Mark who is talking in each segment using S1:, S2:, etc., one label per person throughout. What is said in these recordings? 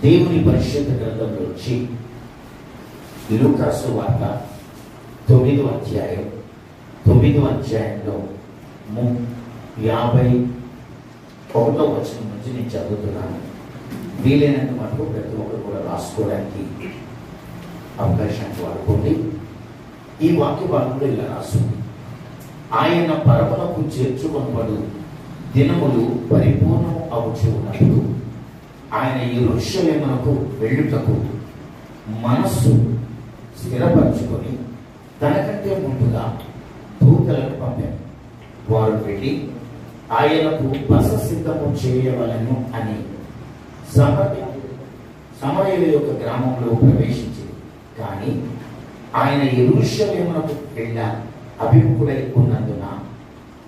S1: దేవుని పరిశుద్ధ గ్రంథంలో వచ్చి లూకా సువార్త 9వ అధ్యాయం 9వ అధ్యాయంలో 51వ వచనం నుంచి నేను చదువుతున్నాను. వీలైనంత మటుకు ప్రతి ఒక్కరు కూడా రాసుకోవడానికి అవకాశాన్ని వాడుకోండి. ఈ వాక్య భాగంలో ఇలా రాస్తుంది: ఆయన పరములకు చేర్చుకొనబడు దినములు పరిపూర్ణము అవుచు ఉన్నప్పుడు ఆయన యెరూషలేమునకు వెళ్ళుటకు మనస్సు స్థిరపరచుకొని తనకంటే ముందుగా దూతలను పంపారు. వారు వెళ్ళి ఆయనకు బస సిద్ధము చేయవలను అని సమరయుల యొక్క గ్రామంలో ప్రవేశించింది. కానీ ఆయన యెరూషలేమునకు వెళ్ళ అభిముఖుడై ఉన్నందున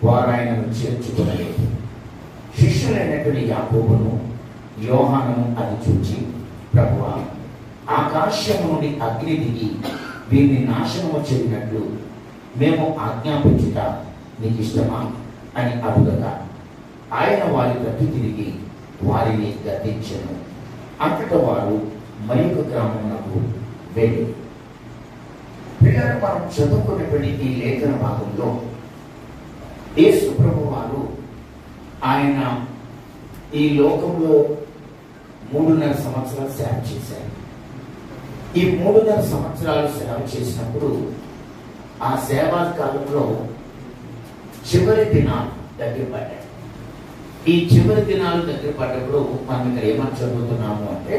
S1: వారు ఆయనను చేర్చుకోలేదు. శిష్యులైనటువంటి యాకోబును యోహానును అది చూచి, ప్రభువా, ఆకాశము నుండి అగ్ని దిగి వీరిని నాశనము చేసినట్లు మేము ఆజ్ఞాపించుట నీకు ఇష్టమా అని అడుగగా ఆయన వారి తట్టు తిరిగి వారిని గద్దించెను. అంతటా వారు మరొక గ్రామమునకు వెళ్ళి. పిల్లలు మనం చదువుకున్నటువంటి ఈ లేఖన భాగంలో యేసు ప్రభు వారు ఆయన ఈ లోకంలో 3.5 సంవత్సరాలు సేవ చేశారు. ఈ 3.5 సంవత్సరాలు సేవ చేసినప్పుడు ఆ సేవా కాలంలో చివరి దినాలు దగ్గర పడ్డాయి. ఈ చివరి దినాలు దగ్గర పడ్డప్పుడు మనం ఇక్కడ ఏమని చదువుతున్నాము అంటే,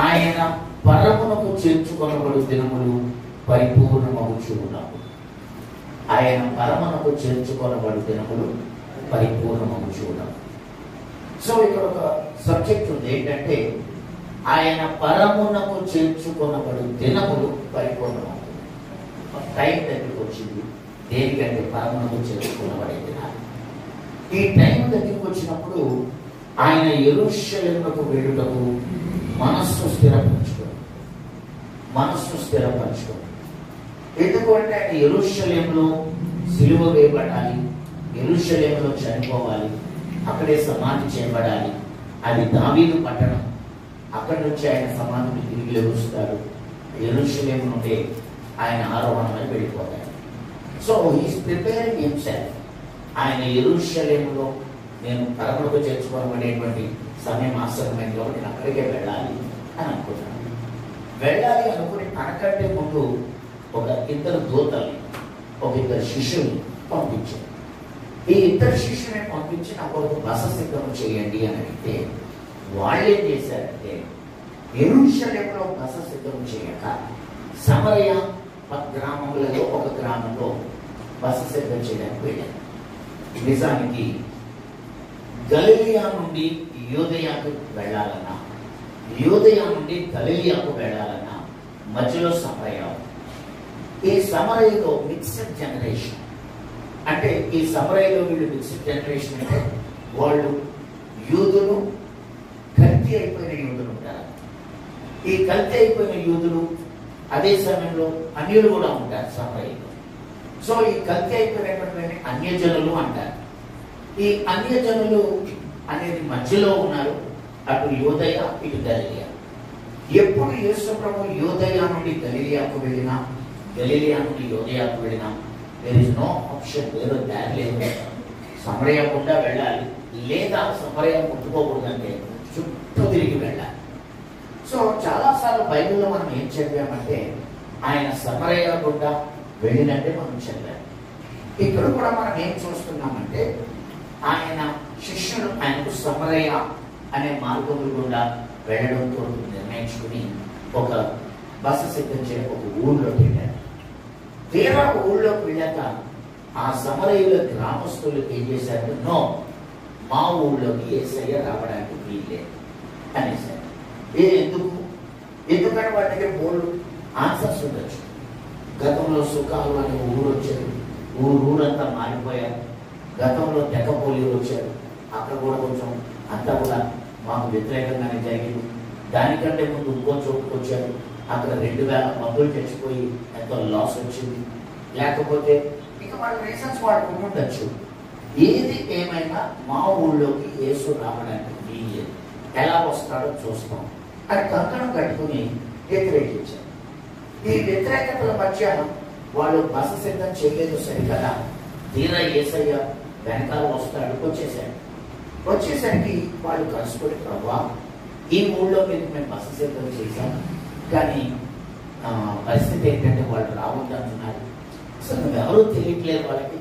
S1: ఆయన పరమునకు చేర్చుకొనబడు దినములు పరిపూర్ణమగుచు ఉన్నప్పుడు. ఆయన పరమునకు చేర్చుకొనబడు దినములు పరిపూర్ణమగుచు ఉన్నప్పుడు. సో ఇక్కడ ఒక సబ్జెక్ట్ ఉంది ఏంటంటే, ఆయన పరమునకు చేర్చుకొనబడు దినములు పరిపూర్ణమవుతుంది. టైం దగ్గరికి వచ్చింది. దేనికంటే పరమునకు చేర్చుకొనబడే దినాలు. ఈ టైం దగ్గరికి వచ్చినప్పుడు ఆయన యెరూషలేమునకు వెళ్ళుటకు మనస్సు స్థిరపరచుకోండి. ఎందుకు అంటే ఆయన యెరూషలేములో సిలువ వేయబడాలి, యెరూషలేములో చనిపోవాలి, అక్కడే సమాధి చేయబడాలి. అది దావీదు పట్టణం. అక్కడి నుంచి ఆయన సమాధిని తిరిగి లేస్తాడు. యెరూషలేము నుండి ఆయన ఆరోహణమై వెళ్ళిపోతాడు. So he's preparing himself. ఆయన యెరూషలేములో నేను పరమునకు చేర్చుకోవడమనేటువంటి సమయం ఆసన్నమైంది కాబట్టి నేను అక్కడికే వెళ్ళాలి అని అనుకున్నాను. వెళ్ళాలి అనుకుని తనకంటే ముందు ఒక 2 దూతల్ని, ఒక 2 శిష్యుల్ని పంపించారు. ఈ 2 శిష్యుల్ని పంపించి నా కొరకు బస సిద్ధం చేయండి అని అడిగితే వాళ్ళు ఏం చేశారంటే, యెరూషలేములో బస సిద్ధం చేయక సమరయ గ్రామములలో ఒక గ్రామంలో బస సిద్ధం చేయడానికి వెళ్ళారు. నిజానికి గలిలియా నుండి యూదయాకు వెళ్ళాలన్నా, యూదయా నుండి గలిలియాకు వెళ్ళాలన్నా మధ్యలో సమరయ. ఈ సమరయలో మిక్స్డ్ జనరేషన్. అంటే ఈ సమరయలో వీళ్ళు మిక్స్డ్ జనరేషన్ అంటే వాళ్ళు యూదులు, కల్తీ అయిపోయిన యూదులు ఉంటారు. ఈ కల్తీ అయిపోయిన యూదులు అదే సమయంలో అన్యులు కూడా ఉంటారు సమరయలో. సో ఈ కల్తీ అయిపోయినటువంటి అన్యజనులు అంటారు. ఈ అన్యజనులు అనేది మధ్యలో ఉన్నారు, అటు యూదయ ఇటు గలిలియా. ఎప్పుడు యేసు ప్రభు యూదయ నుండి గలిలియాకు వెళ్ళినా, గలిలియా నుండి యూదయాకు వెళ్ళినా దేర్ ఇస్ నో ఆప్షన్, వేరే దారి లేదు. సమరయ గుండా వెళ్ళాలి, లేదా సమరయ ముట్టుకోకూడదంటే చుట్టూ తిరిగి వెళ్ళాలి. సో చాలాసార్లు బైబిల్లో మనం ఏం చదివామంటే ఆయన సమరయ గుండా వెళ్ళినట్టే మనం చదివాం. ఇక్కడ కూడా మనం ఏం చూస్తున్నామంటే ఆయన శిష్యులు ఆయనకు సమరయ అనే మార్గం గుండా వెళ్ళడంతో నిర్ణయించుకుని ఒక బస సిద్ధం చేయడం ఒక ఊళ్ళోకి వెళ్ళారు. తీరా ఊళ్ళోకి వెళ్ళాక ఆ సమరయుల గ్రామస్తులు ఏం చేశారు, నో, మా ఊళ్ళోకి యేసయ్య రావడానికి వీల్లేదు అనేసారు. ఎందుకంటే వాటి దగ్గర 3 ఆన్సర్స్ ఉండొచ్చు. గతంలో సుఖాలు అనే ఊరు వచ్చారు, ఊరంతా మారిపోయారు. గతంలో తెక్కపోలీలు వచ్చారు, అక్కడ కూడా కొంచెం అంతా కూడా మాకు వ్యతిరేకంగానే జరిగింది. దానికంటే ముందు ఇంకో చోటుకు వచ్చారు, అక్కడ 2000 మందులు చచ్చిపోయి ఎంతో లాస్ వచ్చింది. లేకపోతే ఇక వాళ్ళ రీజన్స్ వాళ్ళు ఉండొచ్చు. ఏది ఏమైనా మా ఊళ్ళోకి యేసు రావడానికి వీల్లేదు. ఎలా వస్తాడో చూస్తాం అని కంకణం కట్టుకుని వ్యతిరేకించారు. ఈ వ్యతిరేకతల మధ్య వాళ్ళు బస సిద్ధం చేయలేదు సరికదా. తీరా యేసయ్య వెనకాల వస్తాడు. వచ్చేసరికి వాళ్ళు కలుసుకొని, ప్రభువా ఈ ఊళ్ళో మీకు మేము బస సిద్ధం చేశాం, కానీ పరిస్థితి ఏంటంటే వాళ్ళు రావద్దు అంటున్నారు. అసలు నువ్వెవరూ తెలియట్లేదు, వాళ్ళకి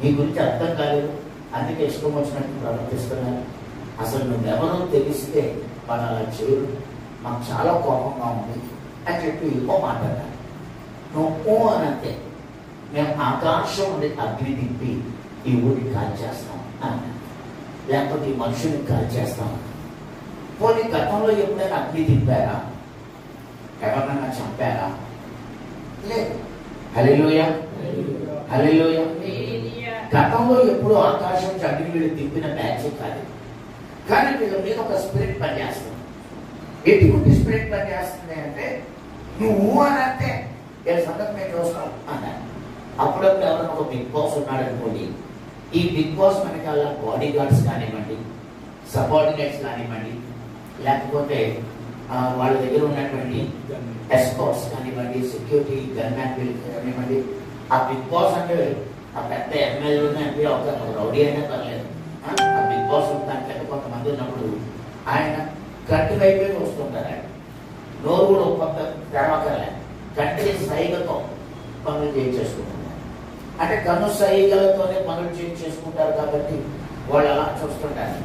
S1: నీ గురించి అర్థం కాలేదు, అందుకే ఇష్టం వచ్చినట్టు ప్రవర్తిస్తున్నారు. అసలు నువ్వెవరో తెలిస్తే వాళ్ళు అలా చేయరు, మాకు చాలా కోపంగా ఉంది అని చెప్పి ఓ మాట్లాడారు. నువ్వు అని అంతే, మేము ఆకాశం నుండి అగ్ని దింపి ఈ ఊరిని కాల్చేస్తాం అన్న, లేకపోతే ఈ మనుషుల్ని కాల్చేస్తాం. పోనీ గతంలో ఎప్పుడైనా అగ్ని దింపారా? ఎవరినైనా చంపారా? లేదు. హల్లెలూయా, హల్లెలూయా. గతంలో ఎప్పుడు ఆకాశం అగ్ని వీళ్ళు దింపిన బ్యాచ్ కాదు, కానీ వీళ్ళ మీద ఒక స్పిరిట్ పనిచేస్తుంది. ఎటువంటి స్పిరిట్ పనిచేస్తుంది అంటే, నువ్వు అని అంటే వీళ్ళ సంగతి మేము చూస్తాం అన్నారు. అప్పుడప్పుడు ఎవరైనా ఒక బిగ్ బాస్ ఉన్నాడు అనుకోండి, ఈ బిగ్ బాస్ వెనకాల బాడీ గార్డ్స్ కానివ్వండి, సబార్డినేట్స్ కానివ్వండి, లేకపోతే వాళ్ళ దగ్గర ఉన్నటువంటి ఎస్కార్ట్స్ కానివ్వండి, సెక్యూరిటీ గన్మ్యాన్ కానివ్వండి. ఆ బిగ్ బాస్ అంటే ఆ పెద్ద ఎమ్మెల్యే ఎంపీ ఒక రౌడీ అయినా పర్లేదు, ఆ బిగ్ బాస్ దాంట్లో కొంతమంది ఉన్నప్పుడు ఆయన కంటి వైపే వస్తుంటారు. ఆయన నోరు కూడా కొంత తెరవకలే, కంటి సైగతో పనులు చేయించేసుకుంటున్నారు. అంటే కన్ను సైగలతోనే పనులు చేయించేసుకుంటారు కాబట్టి వాళ్ళు అలా చూస్తుంటారు.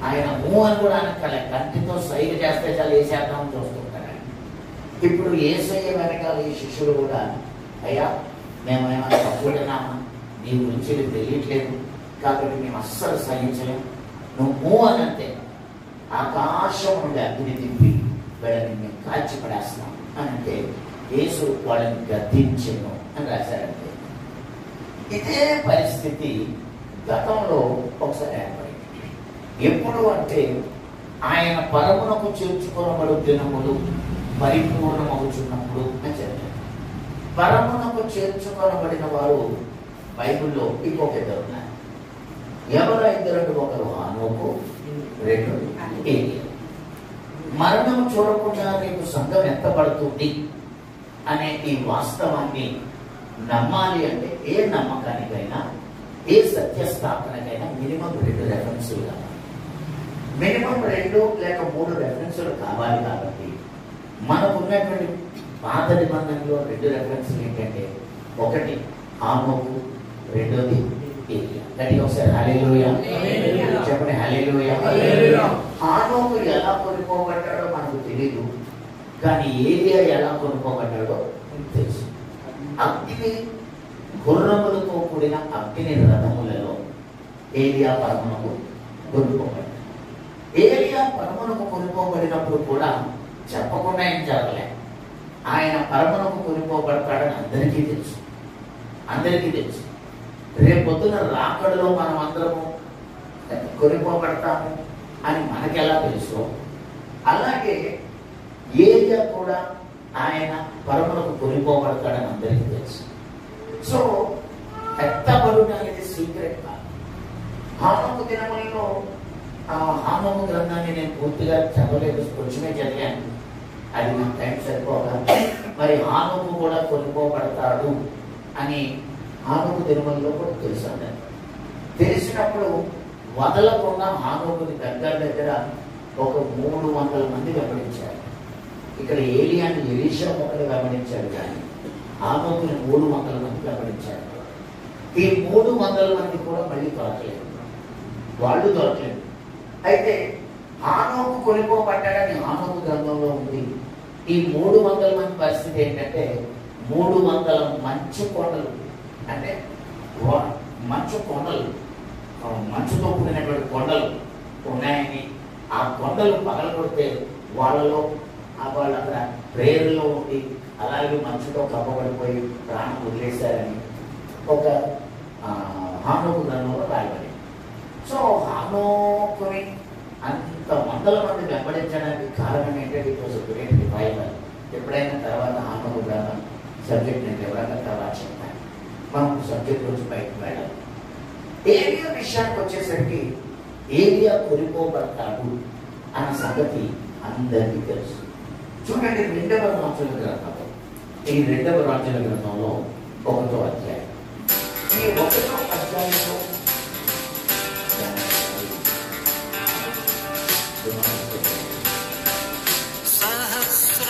S1: ఆయన ఊ అని కూడా అనక్కలే, కంటితో సైగ చేస్తే చాలా వేసేద్దామని చూస్తుంటారు. ఇప్పుడు యేసయ్య వెనకాల ఈ శిష్యులు కూడా, అయ్యా మేమైనా తప్పుడున్నామా, నీ గురించి తెలియట్లేదు కాబట్టి మేము అస్సలు సహించలేము, నువ్వు అని అంతే ఆకాశం నుండి అగ్ని దింపి వీళ్ళని మేము కాల్చి పడేస్తున్నాం అని అంటే యేసు వాళ్ళని గద్దించెను అని రాశారంటే. ఇదే పరిస్థితి గతంలో ఒకసారి ఏర్పడింది. ఎప్పుడు అంటే ఆయన పరమునకు చేర్చుకొనబడు దినములు పరిపూర్ణమవుతున్నప్పుడు అని చెప్పారు. పరమునకు చేర్చుకొనబడిన వారు బైబిల్లో ఇంకొక ఇద్దరు ఉన్నారు. ఎవరు ఇద్దరు? ఒకరు హానోకు, రెండు ఏలియా. మరణం చూడకుండా రేపు సంఘం ఎత్తబడుతుంది అనే ఈ వాస్తవాన్ని నమ్మాలి అంటే ఏ నమ్మకానికైనా, ఏ సత్యస్థాపనకైనా మినిమం 2 రెఫరెన్సులు కావాలి. మినిమం 2 లేక 3 రెఫరెన్సులు కావాలి. కాబట్టి మనకు ఉన్నటువంటి పాత నిబంధనలో 2 రెఫరెన్సులు ఏంటంటే, ఒకటి హానోకు, రెండోది ఏలియా. గట్టిగా ఒకసారి హల్లెలూయా చెప్పండి, హల్లెలూయా. హానోకు ఎలా కొనుక్కోబడ్డాడో మనకు తెలియదు, కానీ ఏలియా ఎలా కొనుక్కోబడ్డాడో తెలుసు. అగ్ని గుర్రములతో కూడిన అగ్ని రథములలో ఏలియా పరమునకు కొనుక్కోబడ్డాడు. ఏలియా పరమునకు కొనుక్కోబడినప్పుడు కూడా చెప్పకుండా ఏం జరగలే. ఆయన పరమునకు కొనుక్కోబడతాడని అందరికీ తెలుసు, అందరికీ తెలుసు. రేపొద్దున రాకడలో మనం అందరము కొనుక్కోబడతాము అని మనకెలా తెలుసు, అలాగే ఏలియా కూడా ఆయన పరమునకు కొనుక్కోబడతాడని అందరికీ తెలుసు. సో ఎత్తబడుట అనేది సీక్రెట్ కాదు. హానోకు దినములలో హానోకు గ్రంథాన్ని నేను పూర్తిగా చదవలేదు, కొంచెమే చదివాను, అది నాకు టైం సరిపోగా. మరి హానోకు కూడా కొనుక్కోబడతాడు అని హానోకు దినములలో కూడా తెలుసు. తెలిసినప్పుడు వదలకుండా హానోకుని దగ్గర ఒక 300 మంది వెంబడించారు. ఇక్కడ ఏలియాని ఎలీషా ఒకరు వెంబడించాడు, కానీ హానోకుని 300 మంది వెంబడించారు. ఈ 300 మంది కూడా మళ్ళీ దొరకలేదు, వాళ్ళు దొరకలేదు. అయితే హానోకు కొనుక్కోబడ్డాడని హానోకు గ్రంథంలో ఉంది. ఈ 300 మంది పరిస్థితి ఏంటంటే, 300 మంచు కొండలు, అంటే మంచు కొండలు, మంచుతో కూడినటువంటి కొండలు ఉన్నాయని, ఆ కొండలు పగలగొడితే వాళ్ళలో వాళ్ళు అక్కడ ప్రేరులో ఉండి అలాగే మంచుతో కప్పబడిపోయి ప్రాణం వదిలేశారని ఒక హానోకు గ్రంథంలో రాయబడింది. సో హానోకుని అంత 100 మంది వెంబడించడానికి కారణం ఏంటంటే, ఇట్ వాజ్ గ్రేట్ రివైవల్. ఎప్పుడైనా తర్వాత హానోకు గ్రంథం సబ్జెక్ట్ నేను ఎవరైనా తర్వాత చెప్తాను, మనం సబ్జెక్ట్ నుంచి బయటకు వెళ్ళాలి. ఏలియా విషయానికి వచ్చేసరికి ఏలియా కొనుక్కోబడతాడు అన్న సంగతి అందరికీ తెలుసు. చూడండి, 2వ రాజుల గ్రంథం, ఈ 2వ రాజుల గ్రంథంలో 1వ అధ్యాయం. ఈ 1వ అధ్యాయంలో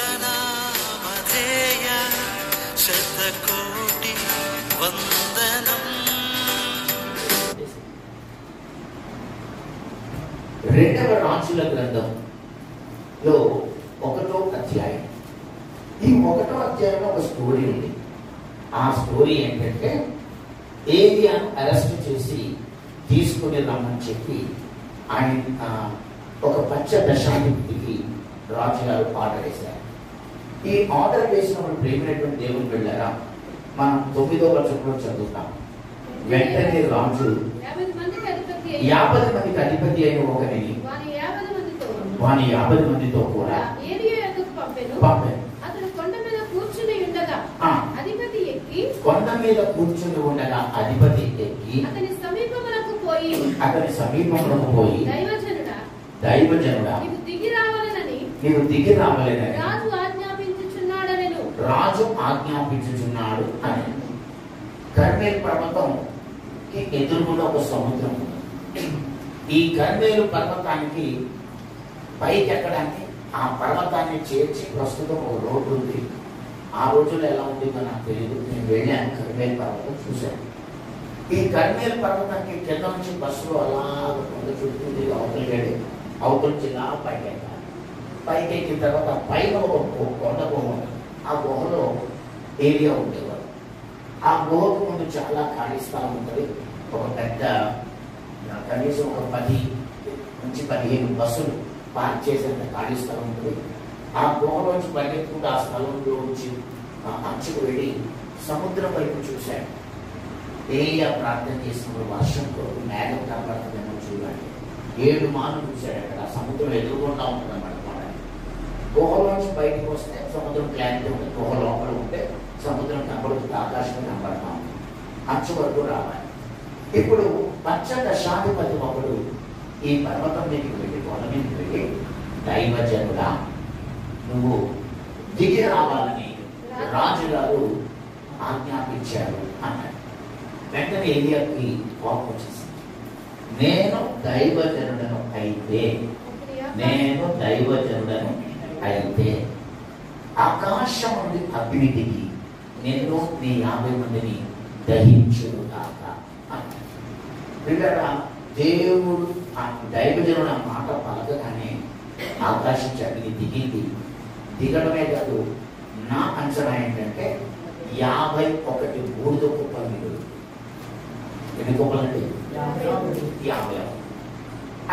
S2: సహస్రనామధేయ శతకోటి వందనం.
S1: 2వ రాజుల గ్రంథంలో 1వ అధ్యాయం. ఈ 1వ అధ్యాయంలో ఒక స్టోరీ ఉంది. ఆ స్టోరీ ఏంటంటే, ఏలియాను అరెస్ట్ చేసి తీసుకుని రమ్మని చెప్పి ఆయన ఒక పచ్చ దశాధిపతికి రాజుగారు ఆర్డర్ వేశారు. ఈ ఆర్డర్ వేసినప్పుడు ప్రేమైనటువంటి దేవుని వెళ్ళారా, మనం 9వ వచనంలో చదువుతాం. వెంటనే రాజు 50 మందికి అధిపతి అయిన ఒకరిని వాని 50 మందితో కూడా పంపాను. కొండ మీద కూర్చుని ఉండగా అధిపతి ఎక్కి అతని సమీపమునకు పోయి దైవజనుడా నీవు దిగి రావాలని రాజు ఆజ్ఞాపించుచున్నాడు అని. కర్మేలు పర్వతంకి ఎదురుగుండా ఒక సముద్రం ఉంది. ఈ కర్మేలు పర్వతానికి పైకి ఎక్కడానికి ఆ పర్వతాన్ని చేర్చి ప్రస్తుతం ఒక రోడ్డు ఉంది. ఆ రోజుల్లో ఎలా ఉంటుందో నాకు తెలియదు. నేను వెళ్ళాను, కర్మేలు పర్వతం చూశాను. ఈ కర్మేలు పర్వతానికి కింద నుంచి బస్సులో అలా కొండ చుట్టూ అవతల జిల్లా పైకి ఎక్కాలి. పైకి ఎక్కిన తర్వాత పైన ఒక కొండ గుహ ఉంది. ఆ గుహలో ఏరియా ఉండేవారు. ఆ గుహకు ముందు చాలా ఖాళీ స్థలం ఉంటుంది. ఒక పెద్ద కనీసం ఒక 10 నుంచి 15 బస్సులు పార్క్ చేసేంత ఖాళీ స్థలం ఉంటుంది. ఆ గుహలోంచి పరిగెత్తుకుంటూ ఆ స్థలంలో నుంచి అంచుకు వెళ్ళి సముద్రం వైపు చూశాడు. ఏలియా ప్రార్థన చేసినప్పుడు వర్షంతో మేఘం కనబడుతుందేమో చూడండి. 7 మార్లు చూశాడు. అక్కడ సముద్రం ఎదురుకుండా ఉంటుంది అన్నమాట. గుహలోంచి బయటకు వస్తే సముద్రం క్లారిటీ ఉంటుంది. గుహ లోపల ఉంటే సముద్రం కనబడుతుంది, ఆకాశం కనబడతా ఉంటుంది. అంచు వరకు రావాలి. ఇప్పుడు పచ్చ దశాధిపతి ఒకడు ఈ పర్వతం మీదకి వెళ్ళి, కొండ మీదకి వెళ్ళి, దైవజనుడా నువ్వు దిగి రావాలని రాజుగారు ఆజ్ఞాపించారు అన్నాడు. వెంటనే ఏలియాకి కోపం వచ్చేసింది. నేను దైవజనుడను అయితే ఆకాశం నుండి అగ్ని దిగి నిన్ను నీ 50 మందిని దహించును కాక అన్నాడు. దేవుడు ఆ దైవజనుడు ఆ మాట పలకగానే ఆకాశం అగ్ని దిగింది. దిగడమే కాదు, నా అంచనా ఏంటంటే 51 బూడిద కుప్పలు మిగులు. ఎన్ని కుప్పలంటే 50.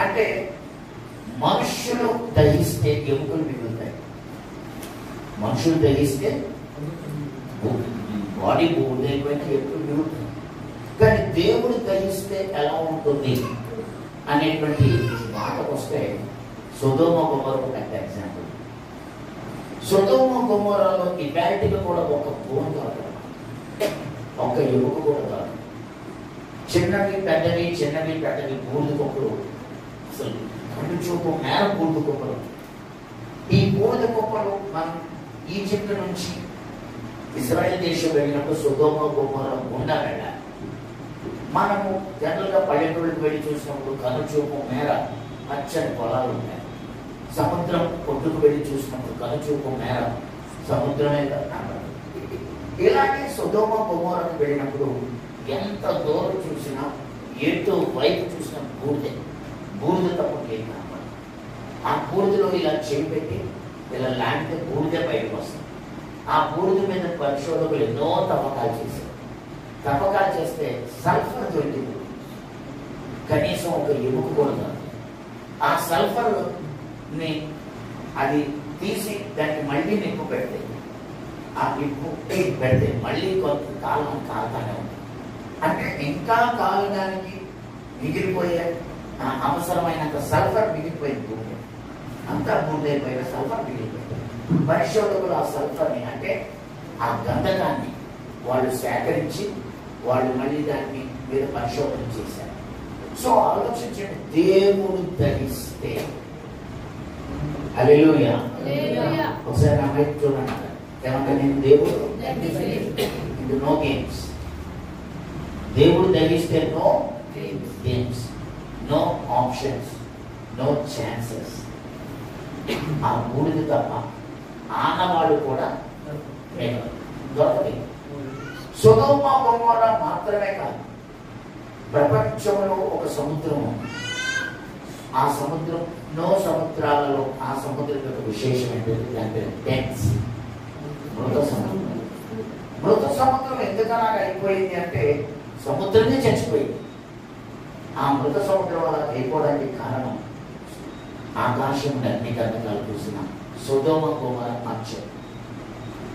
S1: అంటే మనుషులు దహిస్తే ఎముకలు మిగులుతాయి. మనుషులు దహిస్తే బాడీ బూడిదైపోయినా ఎముకలు మిగులుతాయి. కానీ దేవుడు దహిస్తే ఎలా ఉంటుంది అనేటువంటి మాటకు వస్తే సొదొమ గొమొర ఒక పెద్ద ఎగ్జాంపుల్. సొదొమ గొమొరలో ఇవాల్టిగా కూడా ఒక బోన్ దొరకదు, ఒక ఎముక కూడా దొరకదు. చిన్నవి పెద్దవి బూడిద కుప్పలు, అసలు కళ్ళు చూపు మేర బూడిద కుప్పలు. ఈ బూడిద కుప్పలు మనం ఈజిప్ట్ నుంచి ఇజ్రాయెల్ దేశం వెళ్ళినప్పుడు సొదొమ గొమొర గుండా వెళ్ళాలి. మనము జనరల్గా పల్లెటూళ్ళకి వెళ్ళి చూసినప్పుడు కనుచూపు మేర పచ్చని పొలాలు ఉంటాయి. సముద్రం ఒడ్డుకు వెళ్ళి చూసినప్పుడు కనుచూపు మేర సముద్రమే కనబడుతుంది. ఇలాగే సొదొమ గొమొరకు వెళ్ళినప్పుడు ఎంత దూరం చూసినా, ఎటు వైపు చూసినా బూడిద తప్ప ఏం కనబడదు. ఆ బూడిదలో ఇలా చేయి పెట్టి ఇలా లాంటి బూడిద బయటకు వస్తుంది. ఆ బూడిద మీద పరిశోధకులు ఎన్నో తవ్వకాలు చేస్తే సల్ఫర్ దొరికింది. కనీసం ఒక ఎముక కూడా దొరికింది. ఆ సల్ఫర్ ని అది తీసి దానికి మళ్ళీ నిప్పు పెడితే, ఆ నిప్పు పెడితే మళ్ళీ కొంత కాలం కాలుతానే ఉంది. అంటే ఇంకా కాలడానికి మిగిలిపోయే అవసరమైనంత సల్ఫర్ మిగిలిపోయింది. అంతా బూడిదైపోయిన సల్ఫర్ మిగిలిపోయింది. పరిశోధకులు ఆ సల్ఫర్ని, అంటే ఆ గంధకాన్ని వాళ్ళు సేకరించి వాళ్ళు మళ్ళీ దాన్ని మీద పరిశోధన చేశారు. సో ఆలోచించండి, దేవుడు దహిస్తే హల్లెలూయా. ఒకసారి నా వైపు చూడండి. ఏమన్నా నేను దేవుడు ఇది నో గేమ్స్. దేవుడు దగిస్తే no games, no options, no chances. ఆ మూడిది తప్ప ఆనవాడు కూడా దొరకలేదు. సొదొమ గొమొర్రా మాత్రమే కాదు, ప్రపంచంలో ఒక సముద్రం ఉంది. ఆ సముద్రం నో సముద్రాలలో ఆ సముద్రం యొక్క విశేషం ఏంటంటే అంటే డెన్స్, మృత సముద్రం. మృత సముద్రం ఎందుకలా అయిపోయింది అంటే సముద్రమే చచ్చిపోయింది. ఆ మృత సముద్రం అలా అయిపోవడానికి కారణం ఆకాశం అగ్నికరణాలు చూసిన సొదొమ గొమొర్రా మార్చారు.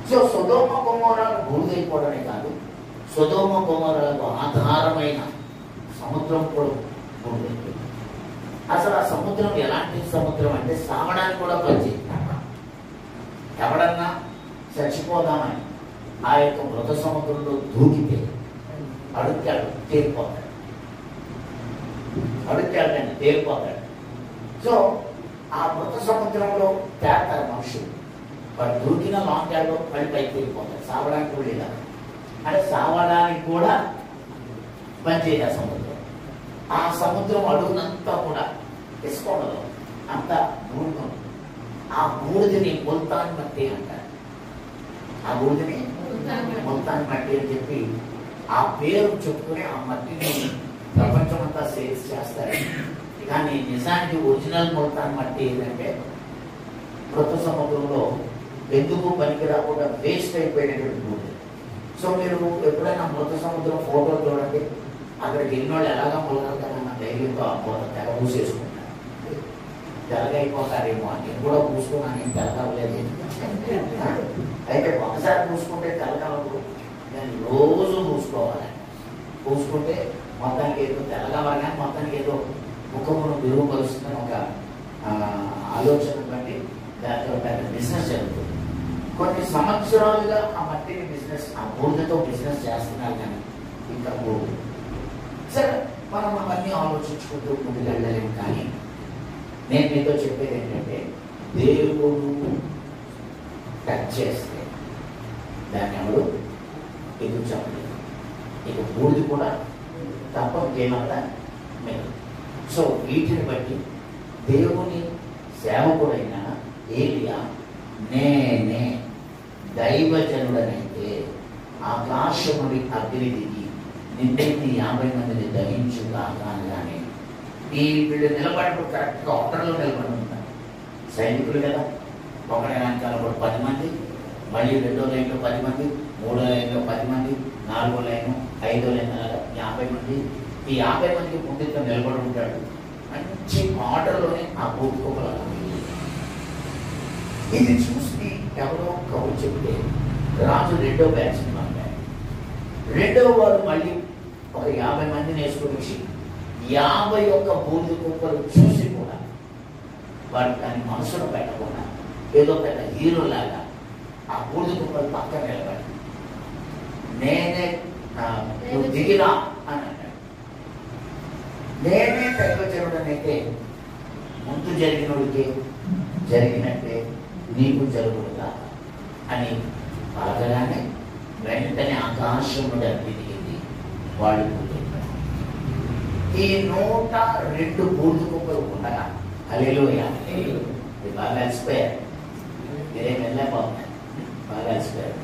S1: సో సొదొమ గొమొర్రా బూడిదైపోవడమే కాదు, సొదొమ గొమొర్రాకు ఆధారమైన సముద్రం కూడా బూడిదైపోయింది. అసలు ఆ సముద్రం ఎలాంటి సముద్రం అంటే సావడానికి కూడా పనిచేయదు. ఎవడన్నా చచ్చిపోదామని ఆ యొక్క మృత సముద్రంలో దూకితే అడుగుతాడు, తేలిపోతాడు. అడుగుతాడండి, తేలిపోతాడు. సో ఆ మృత సముద్రంలో తేస్తారు మనుషులు. వాడు దూకిన లాంగ్ ట్యాడ్లో పడి పైకి తేలిపోతాడు. సావడానికి కూడా లేదా అంటే సావడానికి కూడా పనిచేయదు ఆ సముద్రం. ఆ సముద్రం అడుగునంతా కూడా ఇసుకోవడం అంతా బూడిద. ఆ బూడిదని ముల్తాన్ మట్టి అంటారు. ఆ బూడిదని ముల్తాన్ మట్టి అని చెప్పి ఆ పేరు చెప్పుకుని ఆ మట్టిని ప్రపంచం అంతా సేల్స్ చేస్తారు. కానీ నిజానికి ఒరిజినల్ ముల్తాన్ మట్టి ఏంటంటే మృత సముద్రంలో ఎందుకు పనికి రాకుండా వేస్ట్ అయిపోయినటువంటి బూడిద. సో మీరు ఎప్పుడైనా మృత సముద్రం ఫోటో చూడండి, అక్కడికి ఎన్నోళ్ళు ఎలాగా మొలగలుగుతారన్న ధైర్యంతో ఆ మూత తెగ పూసేసుకుంటారు. తెల్లగైపోతారేమో అని నేను కూడా పూసుకున్నాను, ఏం తెల్లగలేదు. అయితే ఒకసారి పూసుకుంటే తెల్లగలదు, నేను రోజు పూసుకోవాలి. పూసుకుంటే మొత్తానికి ఏదో తెల్లగవరగా మొత్తానికి ఏదో ముఖమును మెరుగుపరుస్తుందని ఒక ఆలోచన బట్టి దాంట్లో పెద్ద బిజినెస్ జరుగుతుంది. కొన్ని సంవత్సరాలుగా ఆ మట్టిని బిజినెస్, ఆ బూడిదతో బిజినెస్ చేస్తున్నారు. కానీ ఇంకా బూడిద సరే మనం అవన్నీ ఆలోచించుకుంటూ ముందుకు వెళ్ళలేము. కానీ నేను మీతో చెప్పేది ఏంటంటే దేవుడు టచ్ చేస్తే దాన్ని ఎవరు ఎదురు చెప్పలేదు. ఇక బూడిది కూడా తప్ప ఇంకేమన్నా లేదు. సో వీటిని బట్టి దేవుని సేవకుడైన ఏలియా నేనే దైవజనుడనైతే ఆకాశముడి అగ్ని దిగి నిన్నెత్తి 50 మందిని దహించుగాక అనగానే ఈ వీళ్ళు నిలబడి కరెక్ట్గా ఆర్డర్లో నిలబడి ఉంటారు. సైనికులు కదా, ఒకటి వెనకాల 10 మంది, మళ్ళీ 2వ లైన్లో 10 మంది, 3వ లైన్లో 10 మంది, 4వ లైన్, 5వ లైన్ 50 మంది. ఈ 50 మందికి ముందుగా నిలబడి ఉంటాడు. మంచి ఆర్డర్లోనే ఆ బూడిద. ఇది చూసి ఎవరో కబురు చెప్తే రాజు 2వ బ్యాచ్ని పంపాడు. 2వ వాడు మళ్ళీ ఒక 50 మందిని వేసుకొని వచ్చి 51 బూడిద కుప్పలు చూసి కూడా వాడు దాన్ని మనసులో పెట్టకుండా ఏదో పెద్ద హీరో లాగా ఆ బూడిద కుప్పలు పక్కన నిలబడి నేనే నువ్వు దిగిరా అని అన్నాడు. నేనే దైవజనుడనైతే ముందు జరిగినోడికి జరిగినట్టే నీకు జరుగుతుందా అని పలకగానే వెంటనే ఆకాశముడు అగ్ని దిగింది. వాళ్ళు కూర్చుంటారు. ఈ 102 బూడిద కుప్పలు ఉండగా హల్లెలూయా బాగా అలసిపోయారు. మీరేం వెళ్ళలేకపోతున్నారు, బాగా అలసిపోయారు.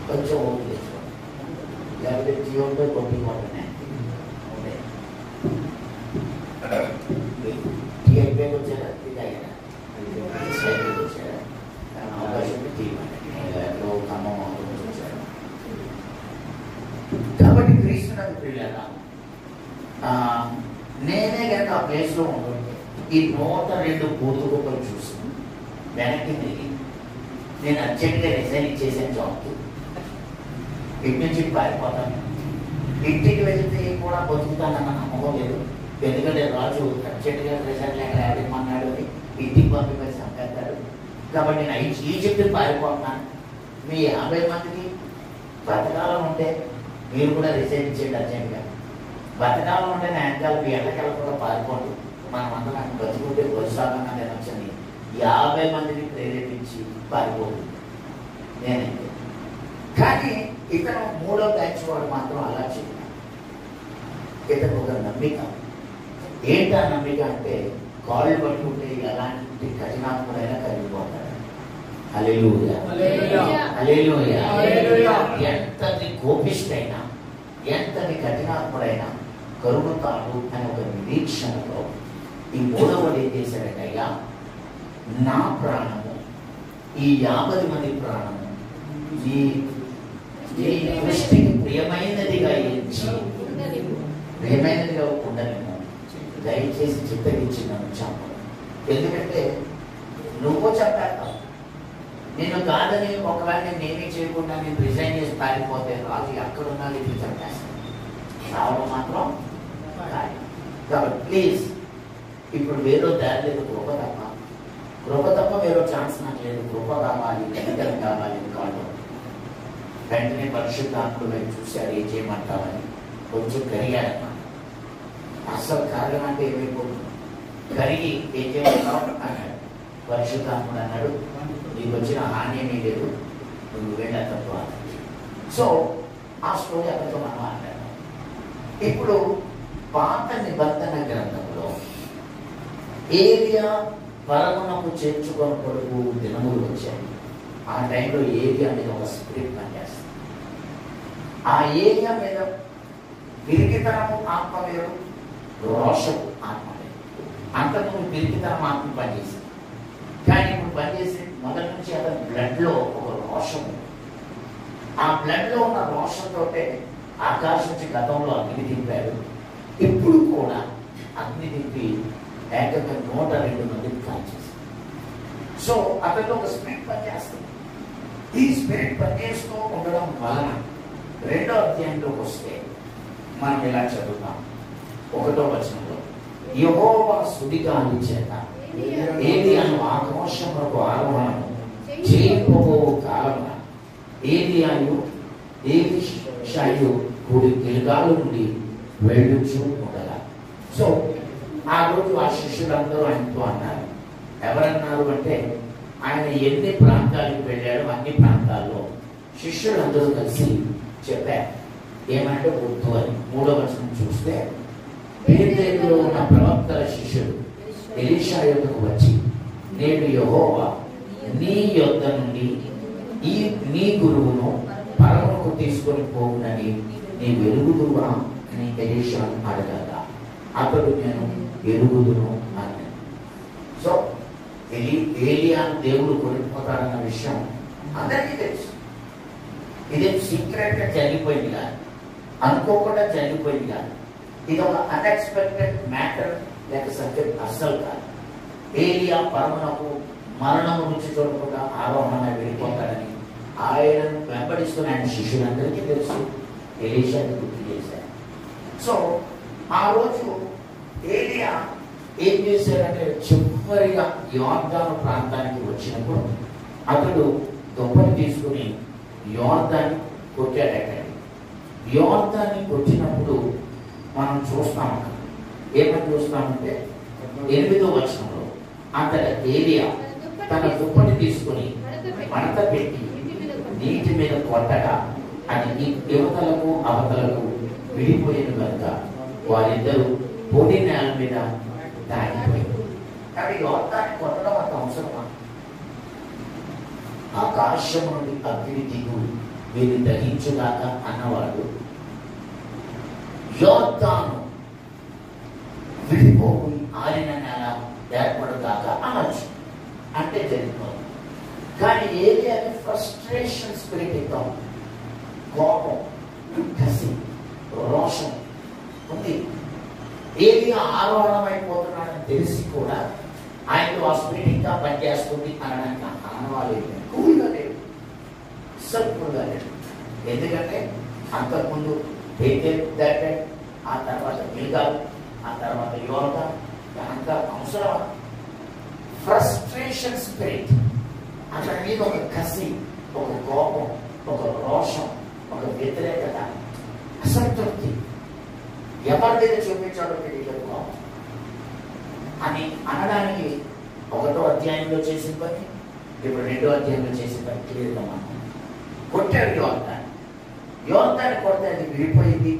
S1: కొంచెం ఓపిక తెచ్చుకోండి, లేకపోతే జీవంతో కొట్టుకోవడమే ఉండే. టీ అయిపోయి వచ్చారా, టీ తాగారా, వచ్చారా, అవకాశం టీ ఎక్కడో ఖమ్మం వచ్చారు. కాబట్టి క్రీస్తునందు ప్రియులారా, నేనే కనుక ఆ ప్లేస్లో ఉంటుంటే ఈ 102 బూడిద కుప్పలు చూసి వెనక్కి తిరిగి నేను అర్జెంట్గా రిజైన్ ఇచ్చేసాను జాబ్కి, ఇంటి నుంచి పారిపోతాను. ఇంటికి వెళ్తే కూడా బతుకుతానన్న నమ్మకం లేదు. ఎందుకంటే రాజు అర్జెంట్గా రిజైన్ లేక అడిగమన్నాడు అని ఇంటికి పంపి చంపేస్తాడు. కాబట్టి నేను ఈజిప్ట్కి పారిపోతున్నాను. మీ 50 మందికి బతకాలం ఉంటే మీరు కూడా రిజైన్ ఇచ్చేయండి అర్జెంట్గా. బతకాలం ఉంటే నా వెనకాల మీ ఎండకెళ్ళకుండా పారిపోండి, మనం అందరం బతుకుంటే వరుసాగంగా తినొచ్చని 50 మందిని ప్రేరేపించి పారిపోతుంది నేనైతే. కానీ ఇతను 3వ బ్యాచ్ వాడు మాత్రం అలా చేయలేదు. ఇతను ఒక నమ్మిక. ఏంటా నమ్మిక అంటే కాళ్ళు పట్టుకుంటే ఎలాంటి కఠినాత్ముడైనా కరిగిపోతాడు. హల్లెలూయా, హల్లెలూయా. ఎంతటి కోపిష్టైనా, ఎంతటి కఠినాత్ముడైనా కరుగుతాడు అని ఒక నిరీక్షణలో ఈ 3వది ఏం చేశాడంటే, అయ్యా నా ప్రాణము ఈ 50 మంది ప్రాణము ఈ దృష్టికి ప్రియమైనదిగా ఎంచి ప్రియమైనదిగా ఉండలేము. దయచేసి చిత్తగించి నన్ను చంపను. ఎందుకంటే నువ్వు చంపేస్తావు. నేను కాదని ఒకవేళ నేనేమీ చేయకుండా నేను రిజైన్ చేసి పారిపోతే రాజు ఎక్కడున్నా ఇది చంపేస్తాను. రావడం మాత్రం కాబట్టి ప్లీజ్ ఇప్పుడు వేరే దారి లేదు. కృప తప్ప వేరే ఛాన్స్ నాకు లేదు. కృప కావాలి, కనికరం కావాలి కాదు. వెంటనే పరిశుద్ధాత్ముడు మేము చూశారు, ఏం చేయమంటామని కొంచెం కరిగాడమ్మా. అసలు కరగడం అంటే ఏమైపోతుంది? కరిగి ఏం చేయమంటావు అన్నాడు. పరిశుద్ధాత్ముడు అన్నాడు, నీకు వచ్చిన హాని ఏమీ లేదు, నువ్వు వెళ్ళా తప్ప. సో ఆ స్టోరీ అక్కడితో మనం మాట్లాడాం. ఇప్పుడు పాత నిబంధన గ్రంథంలో ఏలియా పరమునకు చేర్చుకొని కొడుకు దినములు వచ్చాయి. ఆ టైంలో ఏలియా మీద ఒక స్పిరిట్ పనిచేస్తుంది. ఆ ఏలియా మీద పిరికితనము ఆత్మ వేరు, రోషము ఆత్మ వేరు. అంతకుముందు పిరికితనం ఆత్మ పనిచేసింది. కానీ ఇప్పుడు పనిచేసి మొదటి నుంచి అతని బ్లడ్లో ఒక రోషము. ఆ బ్లడ్లో ఉన్న రోషంతో ఆకాశం నుంచి గతంలో అగ్ని దింపాడు. ఇప్పుడు కూడా అగ్ని దింపి ఏకంగా 102 మందిని కాల్చేసి. సో అతనిలో ఒక స్పిరిట్ పనిచేస్తుంది. ఈ స్పిరిట్ పనిచేస్తూ ఉండడం వలన 2వ అధ్యాయంలోకి వస్తే మనం ఇలా చదువుతాం. 1వ వచనంలో యెహోవా సుడిగాలి చేత ఏలియాను ఆకాశమునకు ఆరోహణము చేయకపో కాలమున ఏలియాను ఏలీషాయు కూడి గిల్గాలు నుండి వెళ్ళుచూ ఉండగా. సో ఆ రోజు ఆ శిష్యులందరూ ఆయనతో అన్నారు. ఎవరన్నారు అంటే, ఆయన ఎన్ని ప్రాంతాలకు వెళ్ళాడో అన్ని ప్రాంతాల్లో శిష్యులందరూ కలిసి చెప్పారు. ఏమంటే వద్దు అని. 3వ వచనం చూస్తే, బేతేలులో ఉన్న ప్రవక్తల శిష్యుడు ఎలీషా యొద్దకు వచ్చి, నేడు యెహోవా నీ యొద్ద నుండి నీ గురువును పరమునకు తీసుకొని పోవునని నీ వెలుగుదువా అని ఎలీషా అడగగా, అతడు నేను ఎరుగుదును అన్నాడు. సో ఏలియాను దేవుడు కొనిపోతాడన్న విషయం అందరికీ తెలుసు. ఇది సీక్రెట్ గా జరిగిపోయింది కాదు, అనుకోకుండా జరిగిపోయింది కాదు. ఇది ఒక అన్ఎక్స్పెక్టెడ్ మ్యాటర్ లేక సబ్జెక్ట్ అస్సలు కాదు. ఏలియా పరమునకు మరణము రుచి చూడకుండా ఆరోహణగా వెళ్ళిపోతాడని ఆయనను వెంబడిస్తున్న ఆయన శిష్యులందరికీ తెలుసు. ఎలీషాని గుర్తు చేశారు. సో ఆ రోజు ఏలియా ఏం చేశాడంటే, చివరిగా యోర్దాను ప్రాంతానికి వచ్చినప్పుడు అతడు దుప్పటి తీసుకుని యోర్దాన్ని కొట్టాడటండి. యోర్దాన్ని కొట్టినప్పుడు మనం చూస్తాం, ఏమని చూస్తామంటే 8వ వచనంలో అంతట ఏలియా తన దుప్పటి తీసుకుని మడత పెట్టి నీటి మీద కొట్టగా అది యువతలకు అవతలకు విడిపోయిన కనుక వారిద్దరూ పొడి నేల మీద దాగిపోయారు. కానీ యోర్దాన్ని కొట్టడం అంత అవసరమా? ఆకాశం నుండి అగ్ని దిగు వీరిని దహించుగాక అన్నవాడు యోర్దాను విడిపోయి ఆరిన నేల ఏర్పడుగాక అనొచ్చు, అంటే జరిగిపోతుంది. కానీ ఏలియాకి ఫ్రస్ట్రేషన్ స్పిరిట్ ఇద్దాం, కోపం, కసి, రోషం ఉంది. ఏలియా ఆరోహణమైపోతున్నాడని తెలిసి కూడా ఆయనతో ఆ స్పిరిట్ ఇంకా పనిచేస్తుంది అనడానికి ఆనవాళ్ళు కూల్గా లేదు, సర్పుల్గా లేదు. ఎందుకంటే అంతకుముందు దాటాడు, ఆ తర్వాత గిల్గాలు, ఆ తర్వాత యోర్దా. అంత అవసరం. ఫ్రస్ట్రేషన్ స్పిరిట్, అతని మీద ఒక కసి, ఒక కోపం, ఒక రోషం, ఒక వ్యతిరేకత, అసంతృప్తి ఎవరి మీద చూపించాడో తెలియదు అని అనడానికి 1వ అధ్యాయం అధ్యాయంలో చేసిన పని, ఇప్పుడు 2వ అధ్యాయంలో చేసిన పని క్లియర్గా మనం కొట్టాడు. యోర్దాన్ని కొడితే అది విడిపోయింది.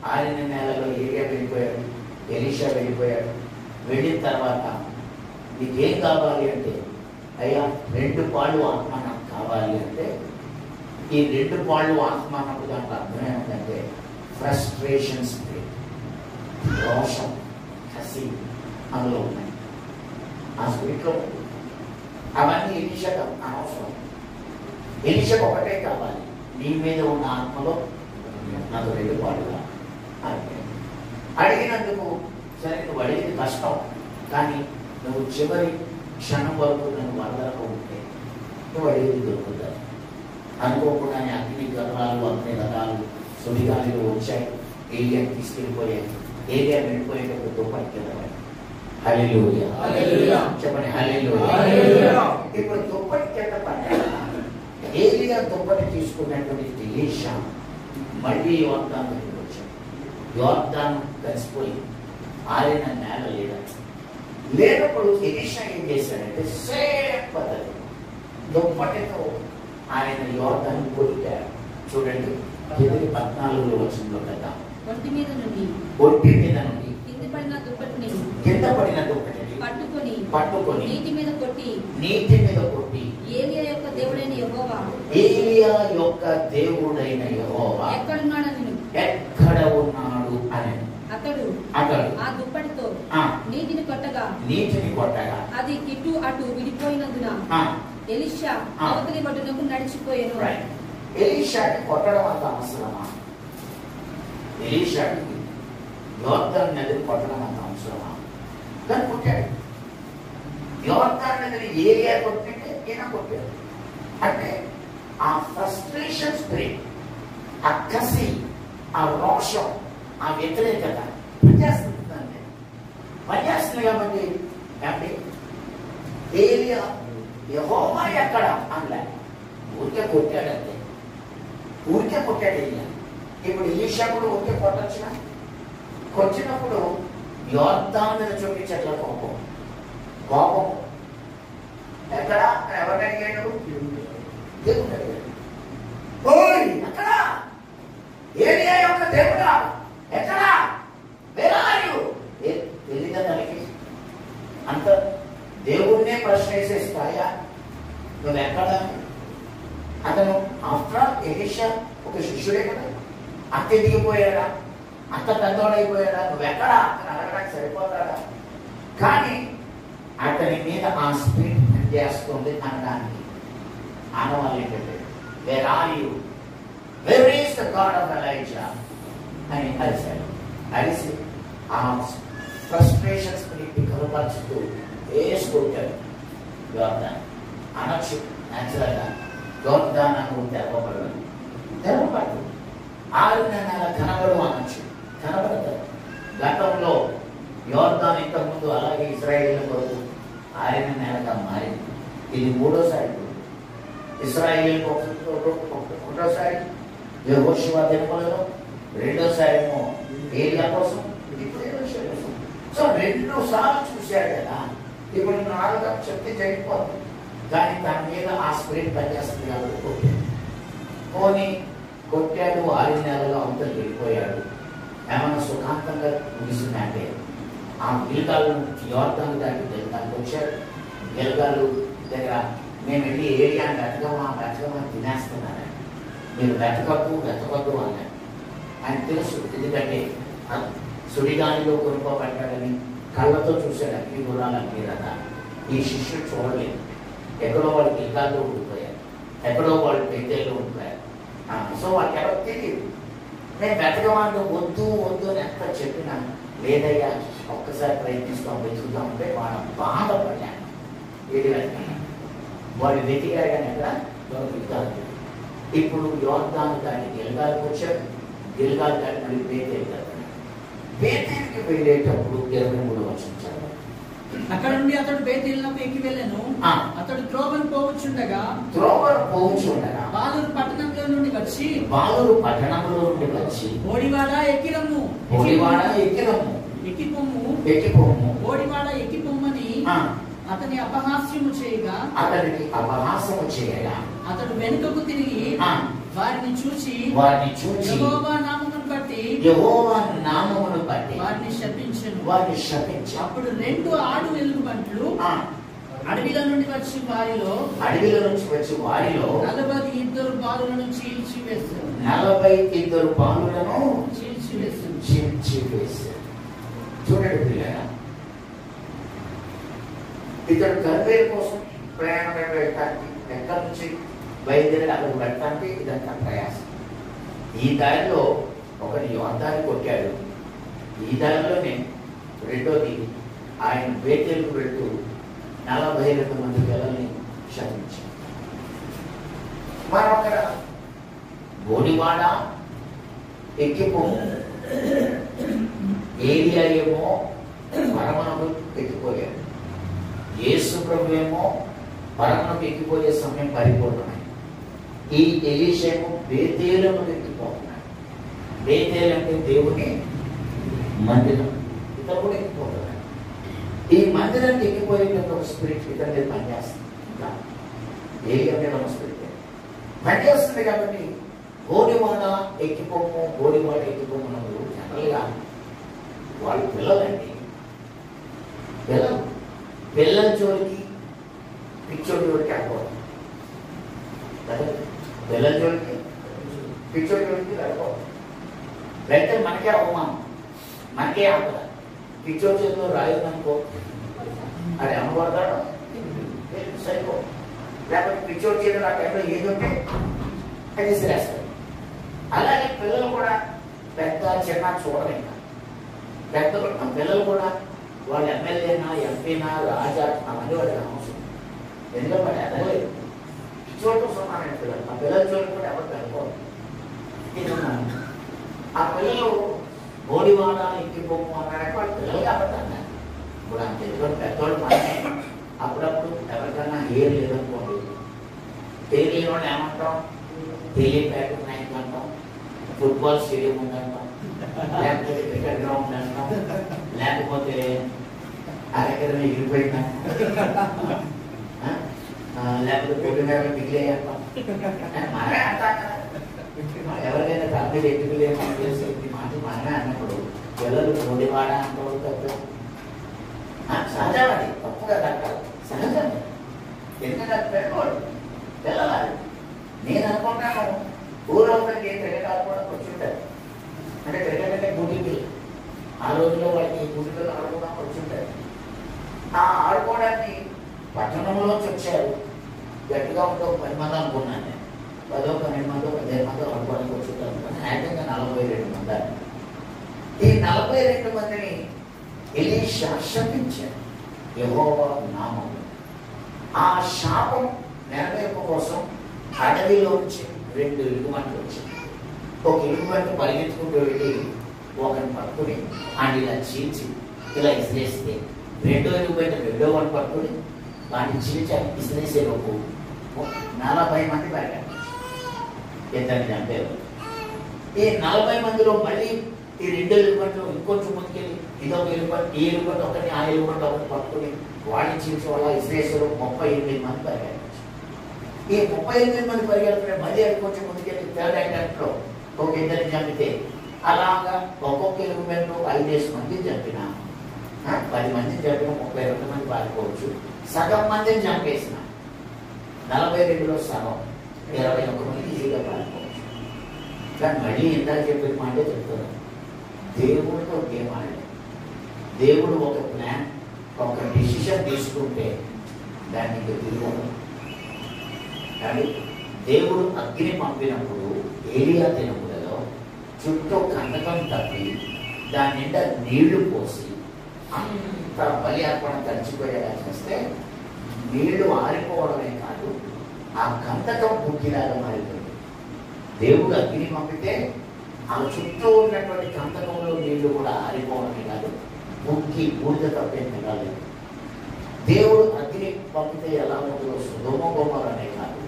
S1: ఆరిన నేలలో ఏరియా వెళ్ళిపోయాడు, ఎలీషా వెళ్ళిపోయాడు. వెళ్ళిన తర్వాత నీకేం కావాలి అంటే, అయ్యా 2 పాళ్ళు ఆత్మ నాకు కావాలి అంటే, ఈ 2 పాళ్ళు ఆత్మ అన్నప్పుడు దాంట్లో అర్థం ఏమిటంటే ఫ్రస్ట్రేషన్ స్పిరిట్, రోషం, కసి అందులో ఉన్నాయి. ఆ స్పిరిట్లో అవన్నీ ఎలీషాకు అనవసరం. ఎలీషాకు ఒకటే కావాలి, నీ మీద ఉన్న ఆత్మలో నాకు 2 పాళ్ళుగా అడిగినందుకు. సరే, నువ్వు అడిగింది కష్టం, కానీ నువ్వు చివరి క్షణం వరకు నన్ను వదలకు ఉంటే నువ్వు అడిగింది దొరుకుతుంది. అనుకోకుండానే అగ్ని గర్వాలు, అగ్ని రథాలు, సుడిగాలిలో వచ్చాయి, ఏరియా తీసుకెళ్ళిపోయాయి. ఏరియా వెళ్ళిపోయేటప్పుడు దుప్పటి హల్లెలూయా చెప్పండి, హల్లెలూయా. ఇప్పుడు దుప్పటి కింద పడ్డాడు. ఏరియా దుప్పటి తీసుకున్నటువంటి ఎలీషా మళ్ళీ యోర్దాను దగ్గరికి వచ్చాడు. యోర్దాను కలిసిపోయి ఆరిన నేల లేనప్పుడు ఎలీషా ఏం చేశాడంటే సేమ్ పద్ధతి దుప్పటితో ఆయన యోర్దాను కొట్టాడు. చూడండి, 14వ వచనంలో కదా,
S3: ఒంటి మీద నుండి
S1: కింద పడిన దుప్పటిని పట్టుకొని
S3: నీటి మీద కొట్టి ఏలియా యొక్క దేవుడైన యెహోవా
S1: ఎక్కడ ఉన్నాడు అని
S3: అతడు ఆ దుప్పటితో నీటిని కొట్టగా అది ఇటు అటు విడిపోయినందున ఎలీషా అవతలి ఒడ్డునకు నడిచిపోయాను.
S1: ఎలీషాకి కొట్టడం అంత అవసరమా? ఎలీషాకి యోర్దాను నదిని కొట్టడం అంత అవసరమా? దాన్ని కొట్టాడు. యోర్దాను నదిని ఏరియా కొట్టింటే ఈయన కొట్టాడు. అంటే ఆ ఫ్రస్ట్రేషన్ స్పిరిట్, ఆ కసి, ఆ రోషం, ఆ వ్యతిరేకత పనిచేస్తుంది కాబట్టి ఏరియా యెహోవా ఎక్కడ అనలే, ఊరికే కొట్టాడంతే. ఊరికే కొట్టాడు ఏరియా. ఇప్పుడు ఎలీషా కూడా ఊరికే కొట్టొచ్చిన కొట్టినప్పుడు యోర్దాను మీద చూపించట్ల కోపం ఎక్కడ ఎవరిని అడిగాడు? దేవుడు అడిగాడు. ఓయ్ అక్కడ ఏరియా యొక్క దేవుడా ఎక్కడా? తెలీదా తనకి? అంత దేవుడినే ప్రశ్న వేసే స్థాయా నువ్వు ఎక్కడా? అతను ఆఫ్టర్ ఎలీషా ఒక శిష్యుడే కదా, అంత ఎదిగిపోయాడా, అంత పెద్దవాడైపోయాడా, నువ్వెక్కడా అని అడగడానికి సరిపోతాడా? కానీ అతని మీద ఆ స్పిరిట్ పనిచేస్తుంది అనడానికి ఆనవాళ్ళు ఏంటంటే, where are you, where is the God of Elijah అని అరిశాడు. అరిసి ఆ ఫ్రస్ట్రేషన్ స్పిరిట్ కనపరుచుతూ వేసుకుంటాడు. యోర్దాన్ అనొచ్చు న్యాచురల్గా, యోర్దాన్ అని తెరవబడదు. 6 నెలల కనబడు అనొచ్చు, కనబడతాడు. గతంలో యోర్దాన్ ఇంతకుముందు అలాగే ఇశ్రాయేల్ కొరకు 6 నెలగా మారింది. ఇది 3వసారి. ఇశ్రాయేల్ ఒకటోసారి యెహోషువ దినములలో, 2వసారి ఏమో ఏలియా కోసం, ఇప్పుడు ఎలీషా కోసం. సో 2 సార్లు చూశాడు కదా. ఇప్పుడు 4వ చెప్తే జరిగిపోతుంది. కానీ తన మీద ఆ స్పిరిట్ పనిచేస్తుంది కాబట్టి కొట్టాడు. కొట్టాడు. 6 నెలలు అవతలు వెళ్ళిపోయాడు. ఏమన్నా సుఖాంతంగా ముగిసిందంటే ఆ గిల్గాలు యోర్దాను దాటి గిల్గాలకు వచ్చాడు. గిల్గాలు దగ్గర మేము వెళ్ళి ఏరియాని వెతకమా తినేస్తున్నాను, మీరు వెతకొద్దు అన్నాడు. ఆయన తెలుసు, ఎందుకంటే సుడిగాలిలో కొనుక్కోబడ్డాడని కళ్ళతో చూశాడు. అగ్ని గురాలు అగ్ని రథ. ఈ శిష్యుడు చూడలేదు. ఎక్కడో వాళ్ళు గిల్గాల్లో ఉండిపోయారు, ఎక్కడో వాళ్ళు పెద్దల్లో ఉండిపోయారు. సో వాళ్ళకి ఎవరు తెలియదు. నేను వెతకమంటూ వద్దు అని ఎంత చెప్పినా లేదయ్యా ఒక్కసారి ప్రయత్నిస్తాం వెతుకుతాం అంటే వాడు బాధపడ్డాను. ఏది వెతకన్నా వాడు వెతికాడు కానీ ఎక్కడ దొరుకుతాడు. ఇప్పుడు యోర్దాను దాటి గిల్గాలకు వచ్చాడు. గిల్గాలు దాటి మళ్ళీ బేతేలు వెళ్తాడు. బేతేలుకి వెళ్ళేటప్పుడు 23వ వచనం చదవండి.
S4: అక్కడ నుండి అతడు బేతేలునకు ఎక్కి వెళ్ళెను. అతడు త్రోవను పోవచ్చుండగా బాలురు పట్టణంలో నుండి వచ్చి ఓడివాడ ఎక్కిరమ్ము ఎక్కిపొమ్ము ఓడివాడ ఎక్కిపొమ్మని అతని అపహాస్యము చేయగా
S1: అతనికి అపహాసము చేయగా
S4: అతడు వెనుకకు తిరిగి వారిని చూచి యెహోవా నామమును బట్టి వారిని శపించెను. అప్పుడు 2 ఆడు ఎలుగుబంట్లు అడవిలో నుంచి వచ్చి వారిలో 42 బాలులను చీల్చివేశారు.
S1: 42 బాలులను చీల్చివేశారు. చూడండి పిల్లరా, ఇతడు కర్వేరు కోసం ప్రయాణం పెట్టడానికి ఎక్కడి నుంచి బయలుదేరి అక్కడికి పెట్టడానికి ఇదంతా ప్రయాసం. ఈ దారిలో ఒకటి యోర్దాను కొట్టాడు. ఈ దారిలోనే రెండోది ఆయన బేతేలుకు వెళ్తూ 42 మంది పిల్లల్ని క్షమించారు. మరొకర గోడివాడ ఎక్కిపోము, ఏలియా ఏమో పరమనకు ఎక్కిపోయాడు. యేసు ప్రభు ఏమో పరమనకు ఎక్కిపోయే సమయం పరిపూర్ణమైంది. ఈ ఎలీషా ఏమో బేతేలును ఎక్కిపోతున్నాడు. బేతేలు అంటే దేవుని మందిరం. ఇతను కూడా ఎక్కిపోతున్నాడు. ఈ మందిరానికి ఎక్కిపోయేటువంటి ఒక స్పిరిట్ ఇతని మీద పనిచేస్తుంది. ఇంకా ఏలియా మీద ఒక స్పిరిట్ పనిచేస్తుంది. కాబట్టి గోడివాడ ఎక్కిపోము అన్నప్పుడు జనరల్గా వాళ్ళు పిల్లలండి. పిల్లల జోలికి పిచ్చోడి జోలికి వెళ్ళకూడదు. పిల్లల జోలికి పిచ్చోడి జోలికి వెళ్ళకూడదు. వెళ్తే మనకే అవమానం, మనకే ఆపద. పిచ్చోడి చేతిలో రాయుదనుకో, అది అమ్మబడతాడు సరిపో. లేకపోతే పిచ్చోడి చేతిలో ఆ టైంలో ఏదంటే అది శ్రేస్తాడు. అలాగే పిల్లలు కూడా పెద్ద చిన్న చూడలేక పిల్లలు కూడా వాళ్ళు ఎమ్మెల్యేనా ఎంపీనా రాజా అవన్నీ వాళ్ళకి అవసరం. ఎందుకంటే వాళ్ళు ఎదగలేదు. పిచ్చోడితో సమానమైన పిల్లలు. ఆ పిల్లల చోటు కూడా ఎవరు వెళ్ళిపోవాలి. ఆ పిల్లలు బోడివాడ ఎక్కిపోము అన్నారంటే వాళ్ళు పిల్లలు కాబట్టి అన్నారు. ఇప్పుడు అంత ఎందుకంటే పెద్దోళ్ళు మనమే. అప్పుడప్పుడు ఎవరికైనా హెయిర్ లేదనుకోండి, తెలియని వాళ్ళు ఏమంటాం, తెలియపేట నాయకులు అంటాం, ఫుట్బాల్ స్టేడియం ఉందంటాం, లేకపోతే క్రికెట్ గ్రౌండ్ అంటాం, లేకపోతే అరెకరమే ఇరిపోయిందా, లేకపోతే పొద్దు మీద మిగిలేయంటాం. మనమే అంటాం కదా. ఎవరికైనా తల్లి ఎట్టుకులేమో చేసి మాట మనమే అన్నప్పుడు పిల్లలు బోడివాడ అంటారు తప్ప సహజమది, తప్పుగా కట్టాలి. సహజమే. ఎందుకంటే పెద్దవాడు పిల్లలు. నేను అనుకుంటాను ఊరవుతానికి క్రికెట్ ఆడుకోవడానికి వచ్చి ఉంటారు. అంటే క్రికెట్ అంటే గుడికి ఆ రోజుల్లో వాళ్ళకి గుడిలో ఆడుకోవడానికి వచ్చి ఉంటారు. ఆ ఆడుకోవడానికి పట్టణంలోంచి వచ్చారు. గట్టిగా ఉంటే 10 మంది అనుకున్నాను నేను. 10, 12 మంది 15 మంది ఆడుకోవడానికి వచ్చి ఉంటారు. యాక్టింగ్గా 42 మంది. ఈ 42 మందిని ఎలీషా శపించాడు యెహోవా నామములో. ఆ శాపం నెరవేర్పు కోసం అడవిలోంచి 2 ఎలుగుబంట్లు వచ్చాయి. ఒక ఎలుగుబంట పరిగెత్తుకుంటూ వెళ్ళి ఒకరిని పట్టుకుని ఆయన ఇలా చీల్చి ఇలా ఇసిరేస్తే, రెండో వాడిని పట్టుకుని వాడిని చీల్చి ఇసిరేసేలోపు 40 మంది పరిగెత్తారు. ఇద్దరిని చంపారు. ఈ 40 మందిలో మళ్ళీ ఈ 2 ఎలుగుబంట్లు ఇంకొంచెం ముందుకెళ్ళి ఇదొక ఎలుగుబంట, ఈ ఎలుగుబంట ఒకటి, ఆ ఎలుగుబంట ఒకటి పట్టుకుని వాడిని చీల్చి వాళ్ళ ఇసిరేసేలో 38 మంది పరిగెత్తారు. ఈ 38 మంది పరిగెడుతుంటే మళ్ళీ అది కొంచెం ముందుకెళ్ళి 3rd అటెంప్ట్లో ఒక 2 చంపితే, అలాగా ఒక్కొక్క ఎలుగుబంటు 5 మందిని చంపిన, 10 మందిని చంపిన 32 మంది పారిపోవచ్చు. సగం మందిని చంపేసిన 42లో సగం 21 మంది ఈజీగా పారిపోవచ్చు. కానీ మళ్ళీ ఇందాక చెప్పిన మాటే చెప్తున్నాను, దేవుడితో గేమ్ ఆడలేదు. దేవుడు ఒక ప్లాన్, ఒక డిసిషన్ తీసుకుంటే దాన్ని తిరిగి. కానీ దేవుడు అగ్ని పంపినప్పుడు ఏలియా దినములలో చుట్టూ కందకం తప్పి దాని నిండా నీళ్లు పోసి అంత బలి అర్పణ తడిచిపోయేలా చేస్తే నీళ్లు ఆరిపోవడమే కాదు, ఆ కందకం బుగ్గిలాగా మారిపోయింది. దేవుడు అగ్ని పంపితే ఆ చుట్టూ ఉన్నటువంటి కందకంలో నీళ్లు కూడా ఆరిపోవడమే కాదు, బుగ్గి బూడిద తప్పేం తినాలేదు. దేవుడు అగ్ని పంపితే ఎలా ఉంటుందో సొదొమ గొమొర్రానే కాదు,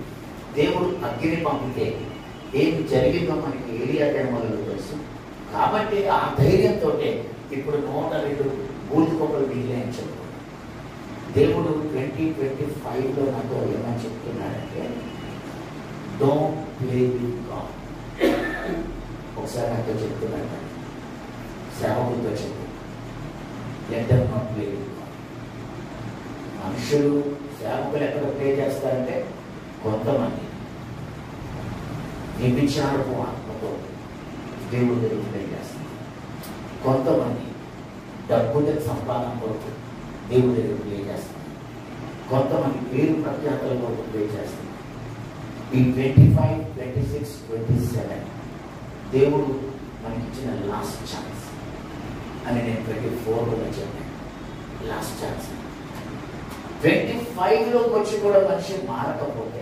S1: దేవుడు అగ్ని పంపితే ఏమి జరిగిందో మనకి ఏలియా దినములలో తెలుసు. కాబట్టి ఆ ధైర్యంతో ఇప్పుడు 102 బూడిద కొమ్మలు మిగిలినాయని చెప్పుకున్నాం. దేవుడు 2025లో నాతో ఏమని చెప్తున్నాడంటే డోంట్ ప్లే విత్ గాడ్. ఒకసారి నాతో చెప్తున్నాడు, సేవకులతో చెప్పు, let them not play with God. మనుషులు సేవకులు ఎక్కడ ప్లే చేస్తారంటే కొంతమంది వ్యభిచారపు ఆత్మతో దేవుడి దగ్గర ప్లే చేస్తారు. కొంతమంది డబ్బుల సంపాదన కొరకు దేవుడి దగ్గర ప్లే చేస్తారు. కొంతమంది పేరు ప్రఖ్యాతల కొరకు ప్లే చేస్తారు. ఈ 25, 26, 27 దేవుడు మనకిచ్చిన లాస్ట్ ఛాన్స్ అని నేను 24లో చెప్పాను. లాస్ట్ ఛాన్స్ 25లోకి వచ్చి కూడా మనిషి మారకపోతే,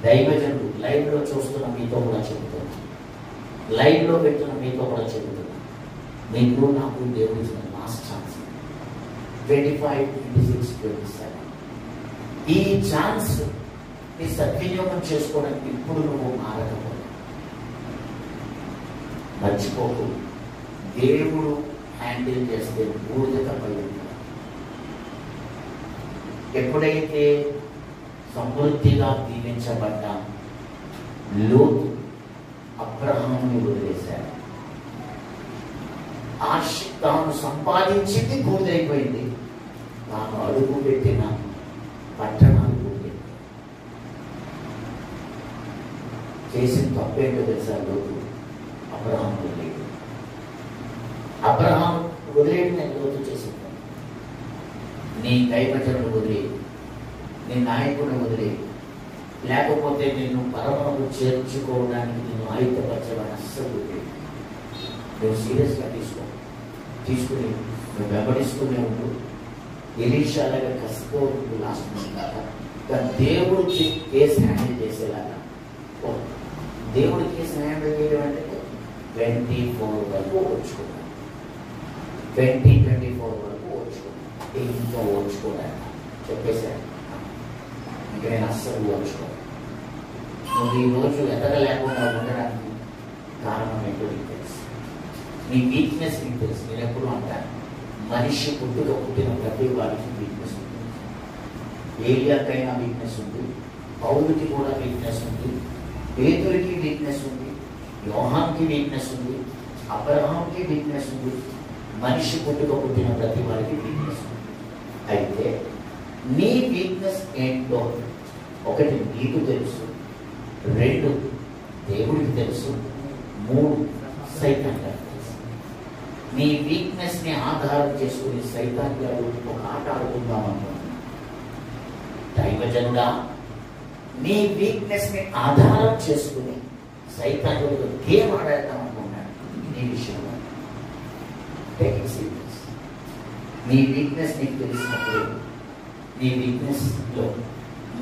S1: దైవజనుడు లైవ్లో చూస్తున్న మీతో కూడా చెబుతున్నా, లైవ్లో పెట్టున్న మీతో కూడా చెబుతున్నా, మీకు నాకు దేవుడు ఇచ్చిన లాస్ట్ ఛాన్స్ 25, 26, 27. ఈ ఛాన్స్ నీ సద్వినియోగం చేసుకోవడానికి ఇప్పుడు నువ్వు మారకపోతే మర్చిపోకు, దేవుడు హ్యాండిల్ చేస్తే బూడిద తప్పై ఉంటాడు. ఎప్పుడైతే సమృద్ధిగా దీవించబడ్డ లోతు అబ్రహాముని వదిలేశాడు. తాను సంపాదించింది బూడిదైపోయింది, తాను అడుగు పెట్టిన పట్టణాలు బూడిద. చేసిన తప్పేంటో తెలుసా? లోతు అబ్రహాం వదిలేడు. అబ్రహాం వదిలేడు, నేను లోతు చేసింది. నీ దైవజనుడు వదిలేడు, నీ నాయకుడిని వదిలేడు, లేకపోతే నిన్ను పరమకు చేర్చుకోవడానికి నిన్ను ఆయుధపరచమని అస్సలు వదిలేడు. నువ్వు సీరియస్గా తీసుకుని నువ్వు వెంబడిస్తూనే ఉండు. ఎలీషాలాగా కసితో లాస్ట్ దాకా దేవుడు కేసు హ్యాండిల్ చేసేలాగా. దేవుడి కేసు హ్యాండిల్ చేయడం అంటే 24 వరకు ఓర్చుకున్నాను, 2024 వరకు ఓర్చుకున్నాను, ఇంకా ఓర్చుకోలేక చెప్పేశాను. ఇంకా నేను అస్సలు ఓర్చుకోను. నువ్వు ఈరోజు ఎదగలేకుండా ఉండడానికి కారణం ఏంటో నీకు తెలుసు, నీ వీక్నెస్ నీకు తెలుసు. నేను ఎప్పుడు అంటాను, మనిషి పుట్టిన ప్రతి వారికి వీక్నెస్ ఉంటుంది. ఏలియాకైనా వీక్నెస్ ఉంది, పౌలుకి కూడా వీక్నెస్ ఉంది, పేతురికి వీక్నెస్ ఉంది, యోహాన్కి వీక్నెస్ ఉంది, అబ్రహాంకి వీక్నెస్ ఉంది. మనిషి పుట్టిన ప్రతి వారికి వీక్నెస్ ఉంది. అయితే నీ వీక్నెస్ ఏంటో ఒకటి నీకు తెలుసు, 2 దేవుడికి తెలుసు, 3 సైతాన్ గారికి తెలుసు. నీ వీక్నెస్ ని ఆధారం చేసుకుని సైతాన్ గారు ఒక ఆట ఆడుకుందాం అనుకుంటున్నాను. దైవజనుడా, నీ వీక్నెస్ ని ఆధారం చేసుకుని సైతాన్ గారు గేమ్ ఆడేద్దాం అనుకున్నాడు. నీ విషయంలో టేక్ ఇట్ సీరియస్. నీ వీక్నెస్ నీకు తెలిసినప్పుడు, నీ వీక్నెస్ లో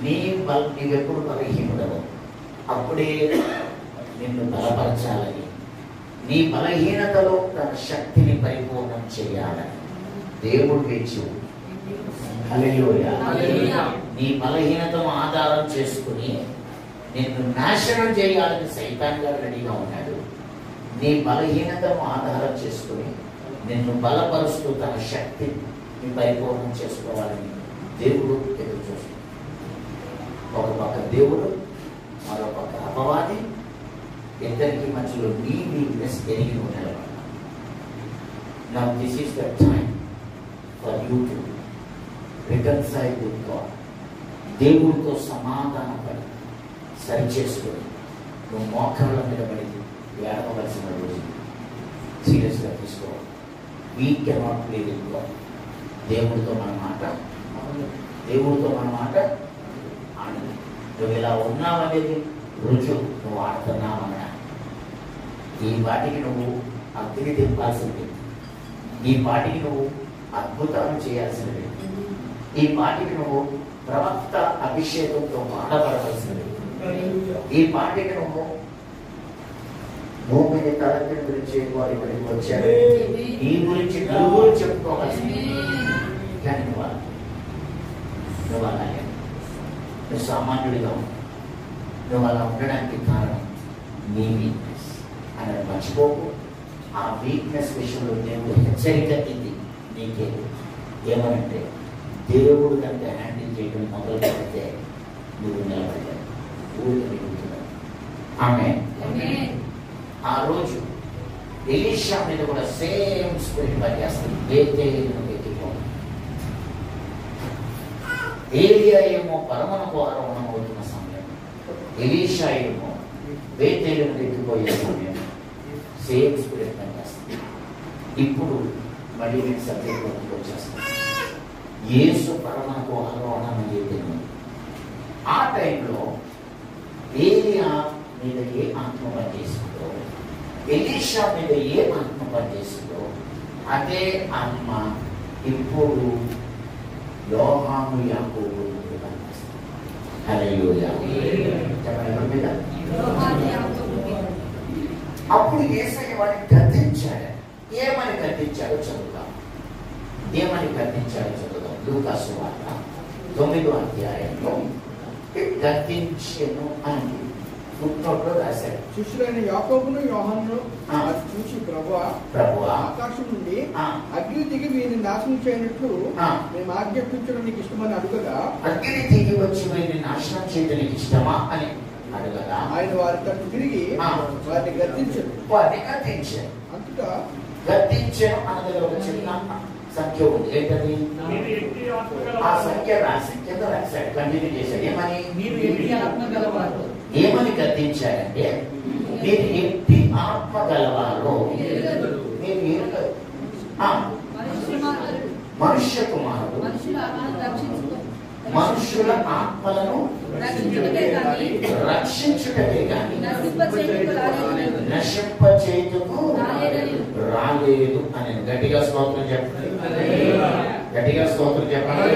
S1: నీవెప్పుడు బలహీనుడవు అప్పుడే నిన్ను బలపరచాలని, నీ బలహీనతలో తన శక్తిని పరిపూర్ణం చేయాలని దేవుడు వేచి ఉంది. హల్లెలూయా. నీ బలహీనతను ఆధారం చేసుకుని నిన్ను నాశనం చేయాలని సైతాన్ గారు రెడీగా ఉన్నాడు. నీ బలహీనతను ఆధారం చేసుకుని నిన్ను బలపరుస్తూ తన శక్తిని పరిపూర్ణం చేసుకోవాలని దేవుడు ఎదురు చూస్తున్నాడు. ఒక పక్క దేవుడు, మరో పక్క అపవాది, ఇద్దరికి మధ్యలో నీ వీక్నెస్ ఎరిగి ఉండడం. Now this is the time for you to reconcile with God. దేవుడితో సమాధానపడి సరిచేసుకొని నువ్వు మోకాళ్ళ మీద పడి ఏడవలసిన రోజు సీరియస్గా తీసుకోవాలి. We cannot play with God. దేవుడితో మన మాట ఆడదు. నువ్వు ఇలా ఉన్నావనేది రుజువు, నువ్వు ఆడుతున్నావన్నా. ఈ వాటికి నువ్వు అగ్ని తిప్పాల్సింది, ఈ పాటికి నువ్వు అద్భుతాలు చేయాల్సినవి, ఈ పాటికి నువ్వు ప్రవక్త అభిషేకంతో వాడబడవలసినవి, ఈ పాటికి నువ్వు భూమిని తలెత్తిన గురించి వారి ఇక్కడికి వచ్చాడు, ఈ గురించి నలుగురు చెప్పుకోవాల్సింది. కానీ నువ్వు అలాగే నువ్వు సామాన్యుడిగా నువ్వు అలా ఉండడానికి కారణం నీ వీక్నెస్ అని మర్చిపోకు. ఆ వీక్నెస్ విషయంలో దేవుడు హెచ్చరిక ఇది నీకే. ఏమనంటే దేవుడు కనుక హ్యాండిల్ చేయడం మొదలు పెడితే నువ్వు నిలబడ్డావు, ఊరికి మిగులుతున్నావు. ఆమె ఆ రోజు ఎలీషా మీద కూడా సేమ్ స్పిరిట్ పనిచేస్తుంది. బేతేలును ఎక్కిపోవడం. ఏలియా ఏమో పరమనకు ఆరోహణం అవుతున్న సమయం, ఎలీషా ఏమో బేతేలును ఎక్కిపోయే సమయం. సేమ్ స్పిరిట్ పనిచేస్తుంది. ఇప్పుడు మళ్ళీ నేను సబ్జెక్ట్ వచ్చేస్తాను. యేసు పరమనకు ఆరోహణం చేద్దాము. ఆ టైంలో ఏలియా మీద ఏ ఆత్మ పనిచేసిందో, ఎలీషా మీద ఏ ఆత్మ పనిచేసిందో అదే ఆత్మ ఇప్పుడు యోహాను యాకోబు మీద పనిచేస్తుంది. హల్లెలూయా. చెప్పండి. అప్పుడు యేసయ్య వాడిని గద్దించాడు. ఏమని గద్దించాడో చదువుతాం. ఏమని గద్దించాడో చదువుతాం. లూకా సువార్త 9వ అధ్యాయంలో గద్దించెను అని ఫుట్నోట్లో రాశాడు.
S5: శిష్యులైన యాకోబును యోహానును చూసి ప్రభువా ఆకాశం నుండి అగ్ని దిగి వీరిని నాశనం చేయనట్లు మేము ఆజ్ఞాపించడం నీకు ఇష్టమని అడుగగా,
S1: అగ్ని దిగి వచ్చి వీరిని నాశనం చేయడం నీకు ఇష్టమా అని అడగగా,
S5: ఆయన వారి తట్టు తిరిగి వారిని గద్దించాడు.
S1: అంతటా గద్దించాను అన్నది ఒక చిన్న సంఖ్య ఉంది. ఏంటది? ఆ సంఖ్య రాసి కింద రాశాడు. కంటిన్యూ చేశాడు. ఏమని?
S4: మీరు ఎట్టి ఆత్మ గలవారు.
S1: ఏమని గద్దించాడంటే, మీరు ఎట్టి ఆత్మ గలవారో మీరు ఎరుగరు. మనుష్య కుమారుడు మనుషుల ఆత్మలను రక్షించుటకే గాని నశింపచేయుటకు రాలేదు అని. గట్టిగా స్తోత్రం చెప్పండి. గట్టిగా స్తోత్రం చెప్పండి.